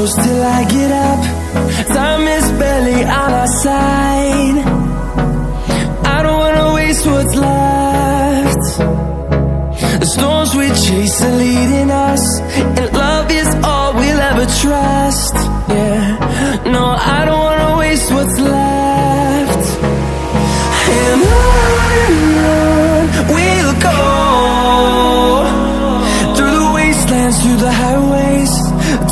close till I get up. Time is barely on our side. I don't wanna waste what's left. The storms we chase are leading us, and love is all we'll ever trust. Yeah, no, I don't wanna waste what's left. And on we'll go, through the wastelands, through the highways,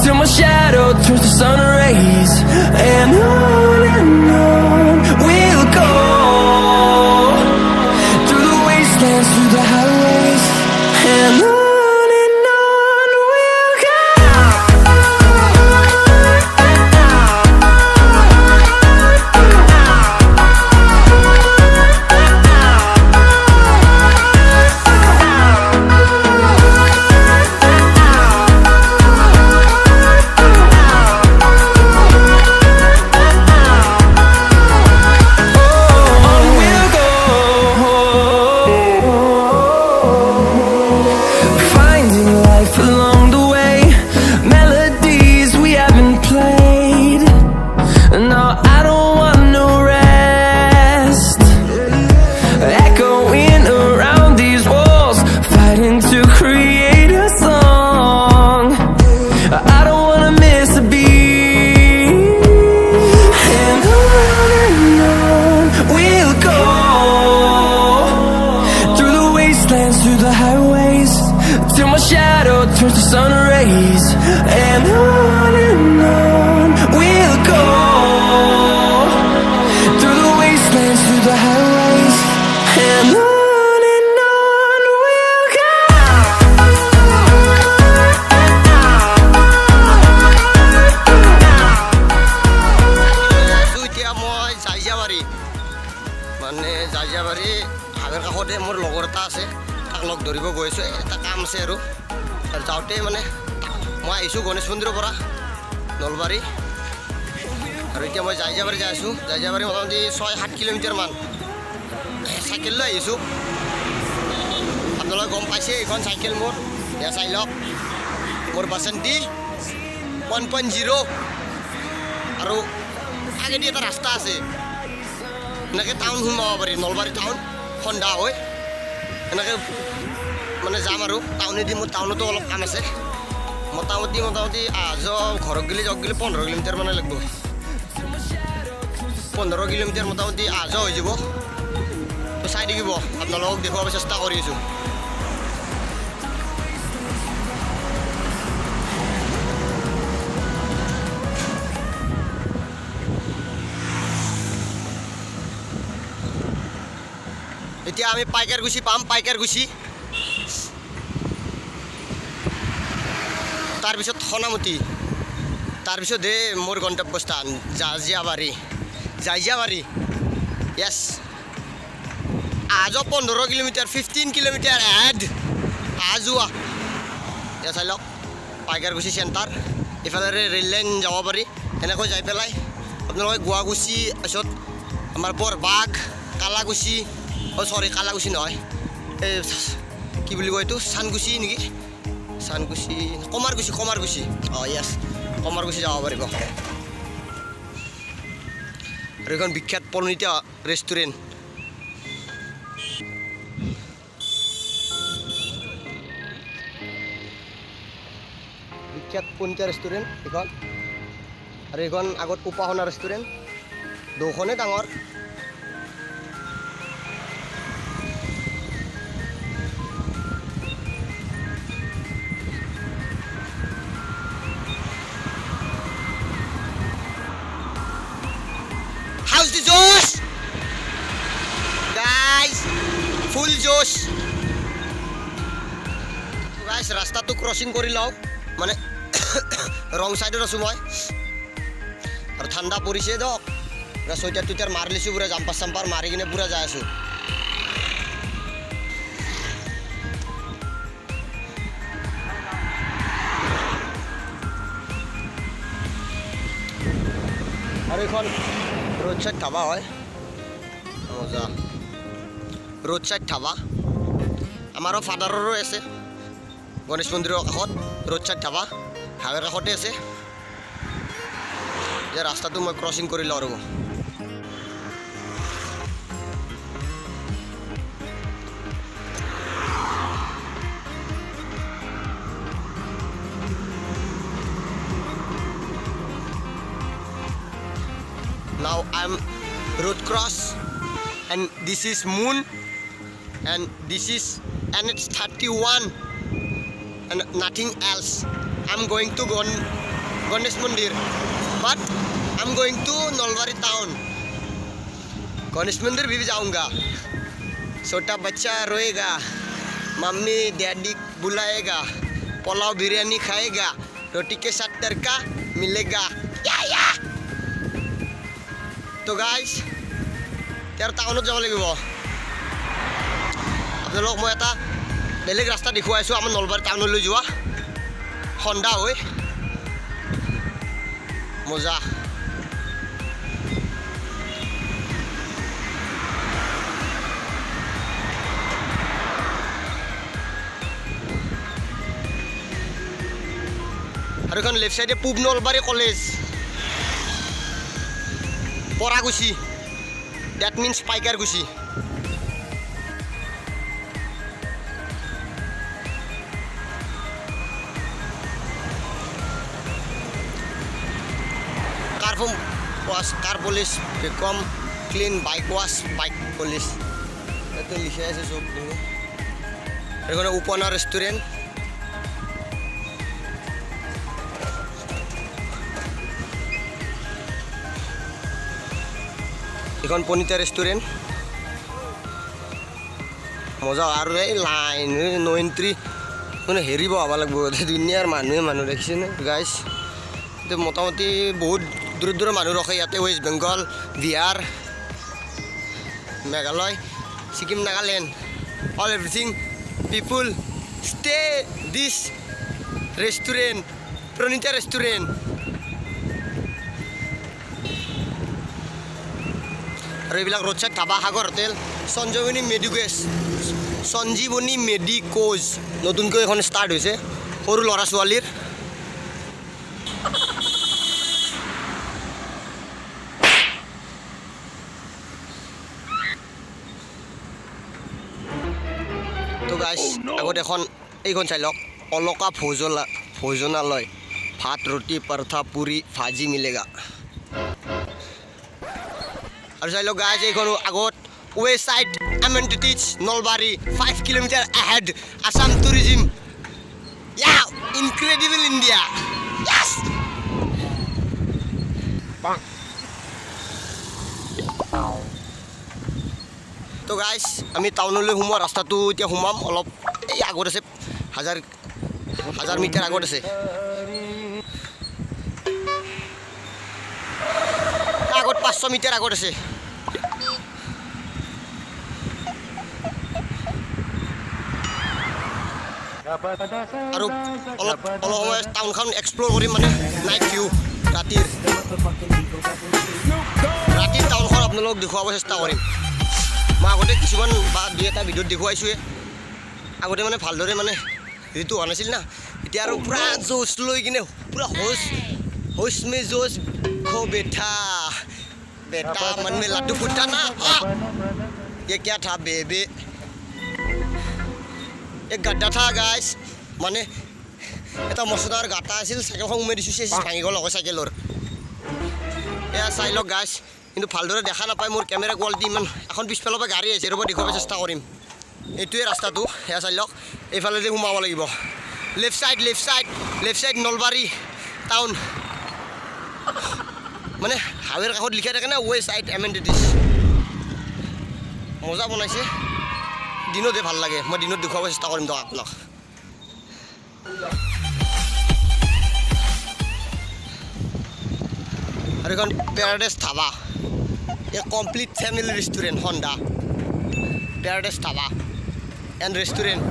till my shadow turns to sun rays. And on we'll go, through the wastelands, through the highways, and on we'll go. Through the highways, till my shadow turns to sun rays. And on we'll go, through the wastelands, through the highways, and on we'll go. এতিয়া মই জাইজাবাৰী মানে জাইজাবাৰী হাবেৰ কাষতে মোৰ লগৰ এটা আছে, তাক লগ ধৰিব গৈ আছোঁ। এটা কাম আছে আৰু যাওঁতে মানে মই আহিছোঁ গণেশ মন্দিৰৰ পৰা নলবাৰী, আৰু এতিয়া মই জাইজাবাৰী যাই আছোঁ। জাইজাবাৰী মোটামুটি 6-7 কিলোমিটাৰমান চাইকেল লৈ আহিছোঁ। আপোনালোকে গম পাইছে এইখন চাইকেল মোৰ, এয়া চাই লওক মোৰ বাসন্তী 1.0, আৰু আগেদি এটা ৰাস্তা আছে, এনেকৈ টাউন সোমাব পাৰি, নলবাৰী টাউন সন্ধ্যা হৈ এনেকৈ মানে যাম আৰু টাউনেদি। মোৰ টাউনতো অলপ কাম আছে, মোটামুটি অহা যোৱা ঘৰত গ'লে যাওক গ'লে 15 কিলোমিটাৰ মানে লাগিব। 15 কিলোমিটাৰ মোটামুটি অহা যোৱা হৈ যাব। তো চাই থাকিব, আপোনালোকক দেখুৱাব চেষ্টা কৰি আছোঁ। এতিয়া আমি পাইকাৰকুছি পাম, পাইকাৰকুছি, তাৰপিছত সোণামতি, তাৰপিছত মোৰ গন্তব্যস্থান জাইজাবাৰী। জাইজাবাৰী য়েছ, অহা যোৱা 15 কিলোমিটাৰ, 15 কিলোমিটাৰ এড অহা যোৱা। এতিয়া চাই লওক পাইকাৰকুছি চেণ্টাৰ, ইফালে ৰেল লাইন যাব পাৰি। এনেকৈ যাই পেলাই আপোনালোকে গুৱাকুছি, তাৰপিছত আমাৰ বৰবাগ, কালাকুছি, চৰি কালাকুছি নহয়, এই কি বুলি কয় এইটো চানকুছি নেকি, চানকুছি, কমাৰকুছি, কমাৰকুছি, অঁ য়েছ কমাৰকুছি যাব পাৰিব। আৰু এইখন বিখ্যাত পৰিণীতা ৰেষ্টুৰেণ্ট। বিখ্যাত পৰিণীতা ৰেষ্টুৰেণ্ট এইখন, আৰু এইখন আগত উপাসনা ৰেষ্টুৰেণ্ট, দুখনে ডাঙৰ। How's the Josh? Guys, full Josh. Guys, ৰাস্তাটো ক্ৰচিং কৰি লওঁ, মানে ৰং চাইডত আছোঁ মই, আৰু ঠাণ্ডা পৰিছে দিয়ক। চুইটাৰ টুইটাৰ মাৰি লৈছোঁ, পুৰা জাম্পাৰ চাম্পাৰ মাৰি কিনে পুৰা যাই আছোঁ। আৰু এইখন ৰোড সাইড ধাবা হয়, মজা ৰোড সাইড ধাবা। আমাৰো ফাদাৰৰো আছে গণেশ মন্দিৰৰ কাষত ৰোড সাইড ধাবা, হাইৱেৰ কাষতে আছে। যে ৰাস্তাটো মই ক্ৰচিং কৰি লওঁ ৰ'ব Now I'm road cross and this is moon and this is NH31 and nothing else. I'm going to Ganesh Mandir but I'm going to Nolwari town. Ganesh Mandir भी जाऊंगा छोटा बच्चा रोएगा मम्मी डैडी बुलाएगा पुलाव बिरयानी खाएगा रोटी के साथ तड़का मिलेगा या তো গাইজ ইয়াৰ টাউনত যাব লাগিব আপোনালোক মই এটা বেলেগ ৰাস্তা দেখুৱাইছোঁ আমাৰ নলবাৰী টাউনলৈ যোৱা হণ্ডা হৈ মজা আৰু এখন লেফ্ট চাইডে পূব নলবাৰী কলেজ পৰাগুচি দ্যাট মিনছ পাইকাৰগুচি কাৰ পুলিচ বিকম clean bike wash bike police ইয়াতে লিখি আছে চব এখানে উপনা ৰেষ্টুৰেণ্ট এখন পনিতা ৰেষ্টুৰেণ্ট মজা আৰু এই লাইন নো এণ্ট্ৰি মানে হেৰিব হ'ব লাগিব দুনিয়াৰ মানুহ দেখিছেনে গাইজ এতিয়া মোটামুটি বহুত দূৰ দূৰৰ মানুহ ৰখে ইয়াতে West Bengal Bihar Meghalaya Sikkim Nagaland all everything people stay this restaurant Pranita restaurant আৰু এইবিলাক road side dhaba Sagar hotel Sanjivani medicos নতুনকৈ এখন ষ্টাৰ্ট হৈছে সৰু ল'ৰা ছোৱালীৰ তো গাইজ আগত এখন এইখন চাই লওক অলকা ভোজনালয় ভাত ৰুটি পৰঠা পুৰি ভাজি মিলেগা আৰু চাই লওক গাইজ এইখন আগত west side amenities Nalbari 5 kilometre ahead Assam tourism ইয়া ইনক্ৰেডিবল ইণ্ডিয়া ইয়েছ তো গাইজ আমি টাউনলৈ সোমোৱা ৰাস্তাটো এতিয়া সোমাম অলপ এই আগত আছে হাজাৰ মিটাৰ আগত আছে আগত 500 মিটাৰ আগত আছে আৰু অলপ সময় টাউনখন এক্সপ্ল'ৰ কৰিম মানে নাইট ভিউ ৰাতিৰ টাউনখন আপোনালোকক দেখুৱাব চেষ্টা কৰিম মই আগতে কিছুমান বা দুই এটা ভিডিঅ'ত দেখুৱাইছোঁৱে আগতে মানে ভালদৰে মানে হেৰিটো হোৱা নাছিল না এতিয়া আৰু পূৰা জোচ লৈ কিনে পূৰা হোচ মে জোচ খো বেটা मन में लड्डू फुटा ना ये क्या था बेबी एक गड्ढा था गाइस माने এটা মছদাৰ গাটা আছিল সাইকেলখন উমে দিছো চেচ ভাঙি গ'ল আকৌ সাইকেলৰ এয়া চাই লওক গাইছ কিন্তু ভালদৰে দেখা নাপায় মোৰ কেমেৰা কোৱালিটি ইমান এখন পিছফালৰ পৰা গাড়ী আহিছে ৰ'ব দেখুৱাব চেষ্টা কৰিম এইটোৱে ৰাস্তাটো এয়া চাই লওক এইফালেদি সোমাব লাগিব লেফ্ট সাইড নলবাৰী টাউন মানে হাৱেৰ কাষত লিখা থাকে না ৱেষ্ট সাইড এমেনিটিজ মজা বনাইছে দিনতে ভাল লাগে মই দিনত দেখুৱাব চেষ্টা কৰিম তো আপোনাক আৰু এখন paradise dhaba A complete family restaurant Honda paradise dhaba and restaurant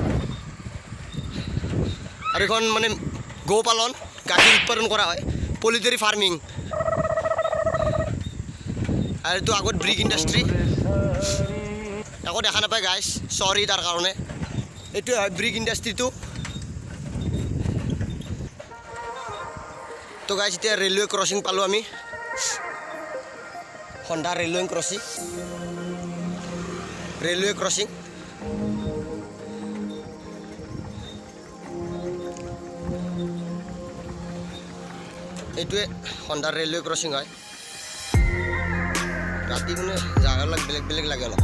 আৰু এখন মানে গৌ পালন গাখীৰ উৎপাদন কৰা হয় পলিট্ৰি ফাৰ্মিং আৰু এইটো আগত ব্ৰিক ইণ্ডাষ্ট্ৰী আকৌ দেখা নাপায় গাইছ চৰি তাৰ কাৰণে এইটোৱে হয় ব্ৰিক ইণ্ডাষ্ট্ৰীটো তো গাইছ এতিয়া ৰেলৱে ক্ৰচিং পালোঁ আমি Honda railway crossing এইটোৱে Honda railway crossing হয় ৰাতি মানে জাগাবিলাক বেলেগ লাগে অলপ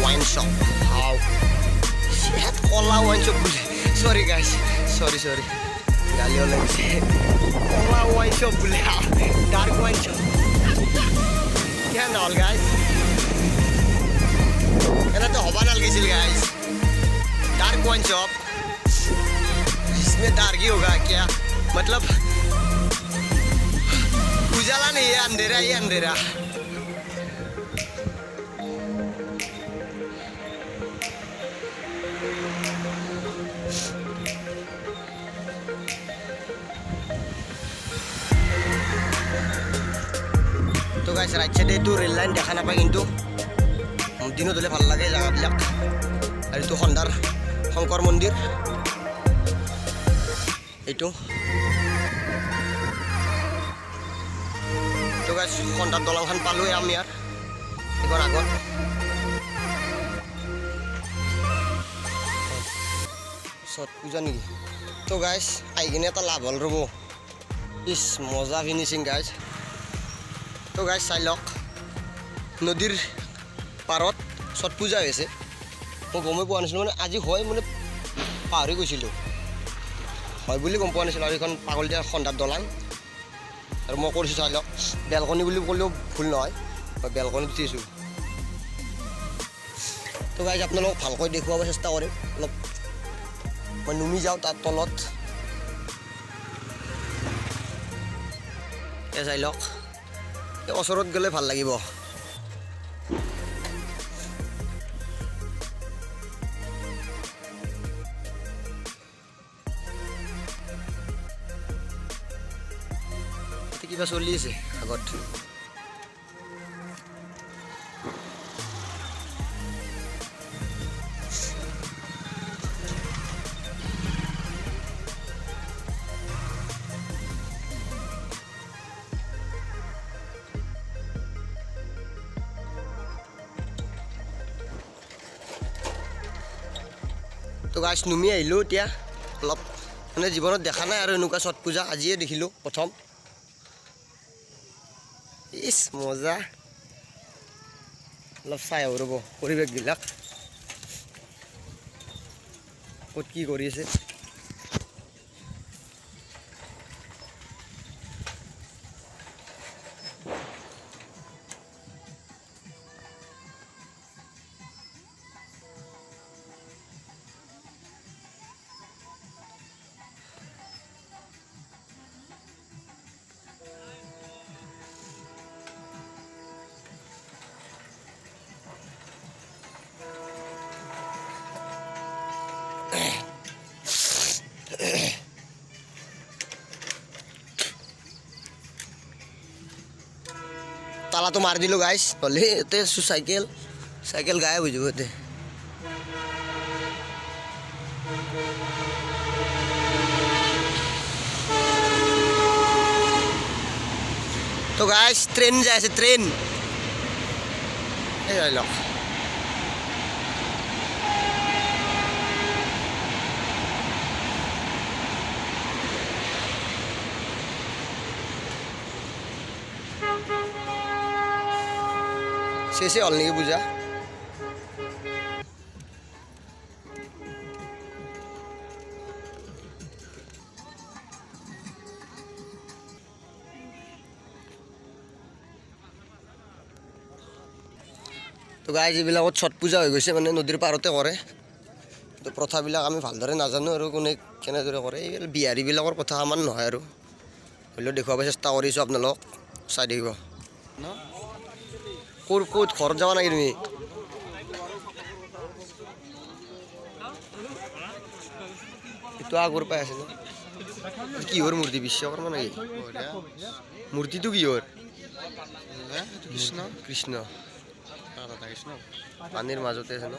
wine shop. How? Shit, Kola wine shop. Sorry guys. Sorry. Galio lagi. Kola wine shop boleh. Dark wine shop. क्या नाल guys? ये तो हवा नाल किसी guys. Dark wine shop. इसमें dark ही होगा क्या? मतलब उजाला नहीं है अंधेरा তো গাইস রাইট সাইডে তো রেল লাইন দেখা নাপায় কিন্তু দিনত হলে ভাল লাগে জায়গাবিলাক আর এইটো হন্ডার শংকৰ মন্দিৰ এইটো তো গাইস হন্ডাৰ দলংখান পালোৱে আমি আর এবার আগত সত পূজা নেকি তো গাইস আই কিনে এটা লাভ হল ৰব ইস মজা ফিনিশিং গাইস তো গাইস চাই লওক নদীৰ পাৰত ছট পূজা হৈছে মই গমে পোৱা নাছিলোঁ মানে আজি হয় মানে পাহৰি গৈছিলোঁ হয় বুলি গম পোৱা নাছিলোঁ আৰু এইখন পাগলদিয়া খন্দাৰ দলাং আৰু মই কৰিছোঁ চাই লওক বেলকনি বুলি ক'লেও ভুল নহয় মই বেলকনিত উঠিছোঁ তো গাইস আপোনালোকক ভালকৈ দেখুৱাব চেষ্টা কৰিম অলপ মই নুমি যাওঁ তাৰ তলত এ চাই লওক ওচৰত গ'লে ভাল লাগিব কিবা চলি আছে আগত তো গাইছ নুমি আহিলোঁ এতিয়া অলপ মানে জীৱনত দেখা নাই আৰু এনেকুৱা ছট পূজা আজিয়ে দেখিলোঁ প্ৰথম ইস মজা অলপ চাই আহোঁ ৰ'ব পৰিৱেশবিলাক ক'ত কি কৰি আছে তালাটো মাৰি দিলোঁ গাইছ হ'লে এতে চাইকেল গায়ব হৈ যাব এতে তো গাইছ ট্ৰেইন যাই আছে ট্ৰেইন এই যাই লওক শেষে হল নাকি পূজা তো গাইজ এইবিলাকত ছট পূজা হৈ গৈছে মানে নদীৰ পাৰতে কৰে তো প্ৰথাবিলাক আমি ভালদৰে নাজানো আৰু কোনে কেনেদৰে কৰে এই বিহাৰীবিলাকৰ কথা আমাৰ নহয় আৰু হ'লেও দেখুৱাব চেষ্টা কৰিছোঁ আপোনালোকক চাই থাকিব ক'ত ঘৰত যাবা নাকি তুমি এইটো আগৰ পৰাই আছে ন কিহৰ মূৰ্তি বিশ্বকৰ্মা নেকি মূৰ্তিটো কিহৰ কৃষ্ণ কৃষ্ণ ৰাধা কৃষ্ণ পানীৰ মাজতে আছে ন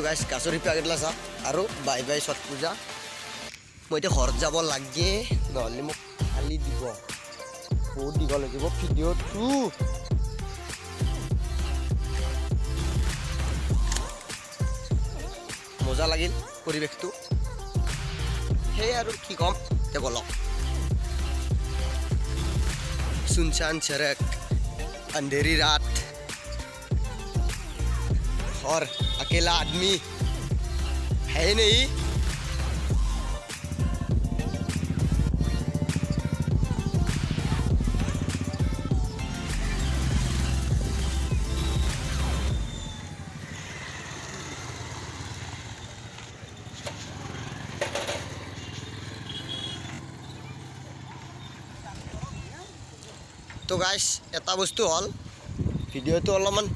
গাইছ কাছৰি পেকেটলা চা আৰু বাই বাই ছট পূজা মই এতিয়া ঘৰত যাব লাগে নহ'লে মোক খালি দিব বহুত দীঘল হৈ যাব ভিডিঅ'টো মজা লাগিল পৰিৱেশটো সেই আৰু কি ক'ম এতিয়া বলক सुनसान सड़क अंधेरी रात और अकेला आदमी है नहीं तो गाइस এটা বস্তু হল ভিডিওটো অলপমান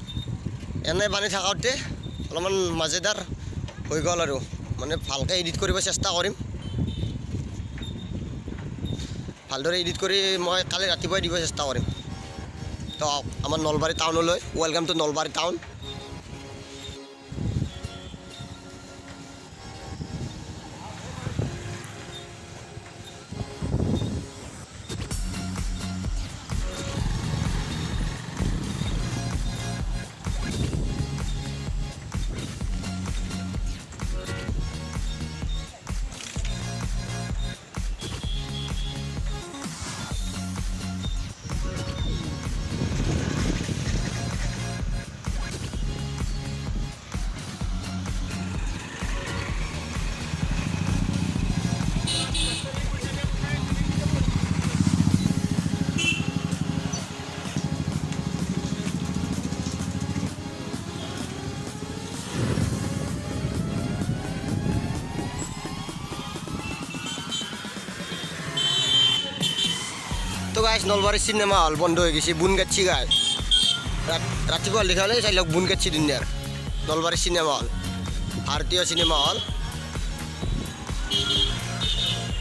এনে বানি থাকাতে অলপমান মজাদাৰ হৈ গ'ল আৰু মানে ভালকৈ এডিট কৰিব চেষ্টা কৰিম ভালদৰে এডিট কৰি মই কালি ৰাতিপুৱাই দিব চেষ্টা কৰিম তো আমাৰ নলবাৰী টাউনলৈ ওয়েলকাম টু নলবাৰী টাউন तो गाइस नलबारी सिनेमा हल बंद हो गई बुनगाछी गाय रातिपुवा लिखा चाह बुनगाछी दुनियार नलबारी सिनेमा हल भारतीय सिनेमा हल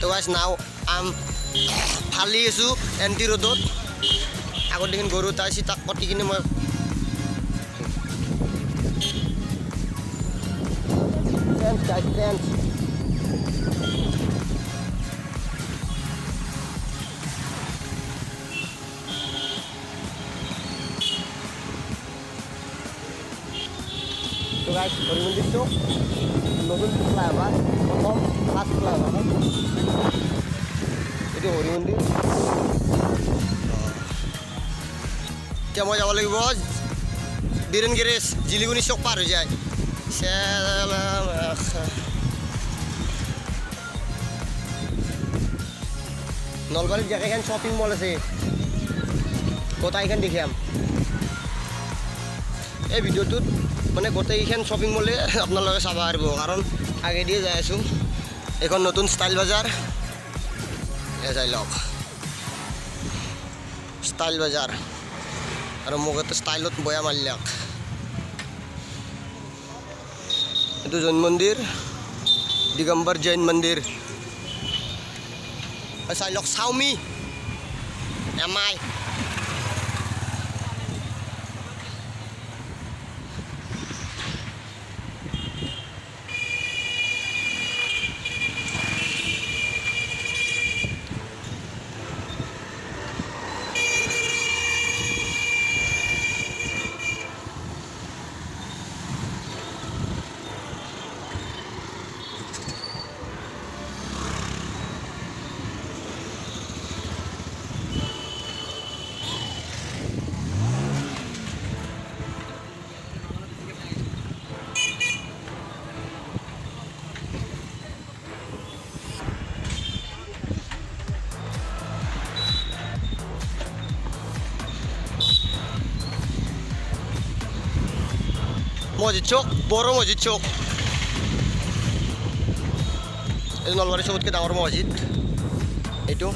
तो गाइस नाउ आम फाली आसो एंटी रोडत आगत देखिन गरु ताइसी ताक कटि किने मैं तो गाइस নতুন ফ্লাইঅভাৰ প্ৰথম ফাৰ্ষ্ট ফ্লাইঅভাৰ এইটো হৰি মন্দিৰ এতিয়া মই যাব লাগিব বীৰেন গেৰেজ জিলিগুনি চক পাৰ হৈ যায় নলবাৰীত যেকেইখন শ্বপিং মল আছে গোটেইখন দেখাম এই ভিডিঅ'টোত মানে গোটেইখন শ্বপিং মলে আপোনালোকে চাব পাৰিব কাৰণ আগেদিয়ে যাই আছোঁ এইখন নতুন ষ্টাইল বজাৰ যাই লওক ষ্টাইল বজাৰ আৰু মোক এটা ষ্টাইলত বয়া মাৰিলাক এইটো জৈন মন্দিৰ দিগম্বৰ জৈন মন্দিৰ চাই লওক চাওমি এমাই মসজিদ চক বড় মসজিদ চক এই নলবাৰীৰ চবতকৈ ডাঙৰ মসজিদ এইটো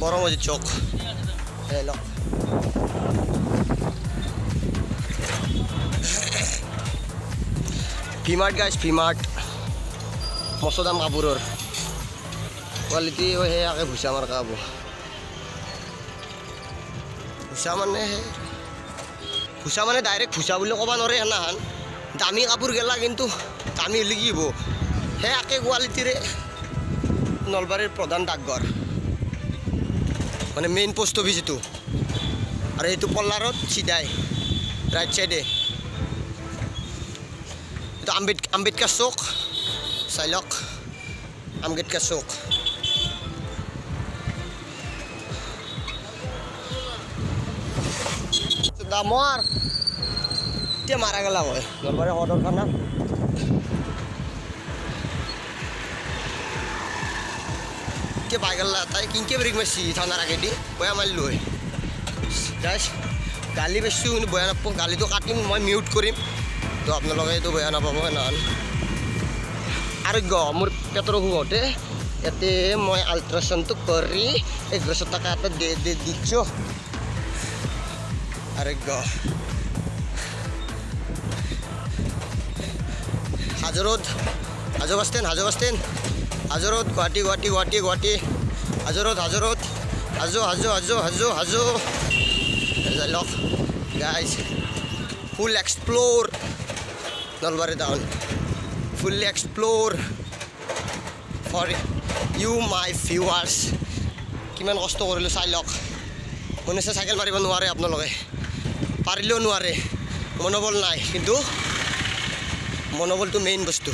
বড় মসজিদ চক হেল্ল' ভিমাৰ্ট গাইজ ভিমাৰ্ট মস্ত দাম কাপোৰৰ কোৱালিটি সেয়াকে ভুচা মাৰ কাব ভুচা মানে ভুচা মানে ডাইৰেক্ট ভুচা বুলি ক'ব নোৱাৰে সেনাহান দামী কাপোৰ গেলা কিন্তু দামী হ'লে কি হ'ব সেই একে কোৱালিটিৰে নলবাৰীৰ প্ৰধান ডাকঘৰ মানে মেইন পোষ্ট অফিচ এইটো আৰু এইটো পল্লাৰত চিধাই ৰাইট চাইডে এইটো আম্বেদকাৰ চৌক চাই লওক আম্বেদকাৰ চৌক দামৰ এতিয়া মাৰা গেলা হয় নলবাৰী সদৰ থানা এতিয়া পাই গেলা তাই কিনকে ব্ৰেক মাৰিছি থানাৰ আগেদি বয়া মাৰিলোঁ হয় গাইজ গালি পাইছোঁ কিন্তু বয়া নাপাওঁ গালিটো কাটিম মই মিউট কৰিম তো আপোনালোকে এইটো বয়া নাপাব সেনাহান আৰোগ্য মোৰ পেটৰ অসুখ হওঁতে ইয়াতে মই আল্ট্ৰাচাউণ্ডটো কৰি 1100 টকা এটা দিছোঁ আৰোগ্য হাজোৰোড হাজো বাছ ষ্টেণ্ড হাজোৰোড গুৱাহাটী হাজোৰোড হাজো যাই লওক guys full explore Nalbari town fully explore for you my viewers কিমান কষ্ট কৰিলোঁ চাই লওক মোৰ নিচিনা চাইকেল মাৰিব নোৱাৰে আপোনালোকে পাৰিলেও নোৱাৰে মনোবল নাই কিন্তু মনোবলটো মেইন বস্তু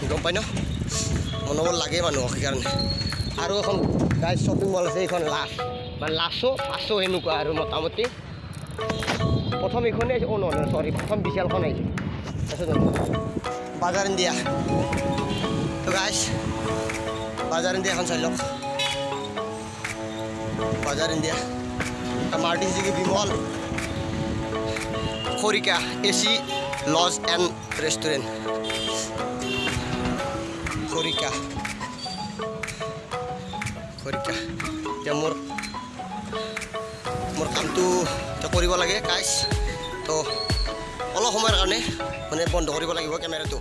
গম পাই ন মনোবল লাগে মানুহক সেইকাৰণে আৰু এখন গাইজ শ্বপিং মল আছে এইখন লাছো সেনেকুৱা আৰু মোটামুটি প্ৰথম এইখনে আহিছে নহয় চৰি প্ৰথম বিশালখন আহিছে তাৰপিছত বাজাৰ ইণ্ডিয়া তো গাইজ বাজাৰ ইণ্ডিয়া এখন চাই লওক বাজাৰ India Maruti Suzuki Bimal Khorika AC lodge and restaurant খৰিকা এতিয়া মোৰ কামটো কৰিব লাগে গাইজ তো অলপ সময়ৰ কাৰণে মানে বন্ধ কৰিব লাগিব কেমেৰাটো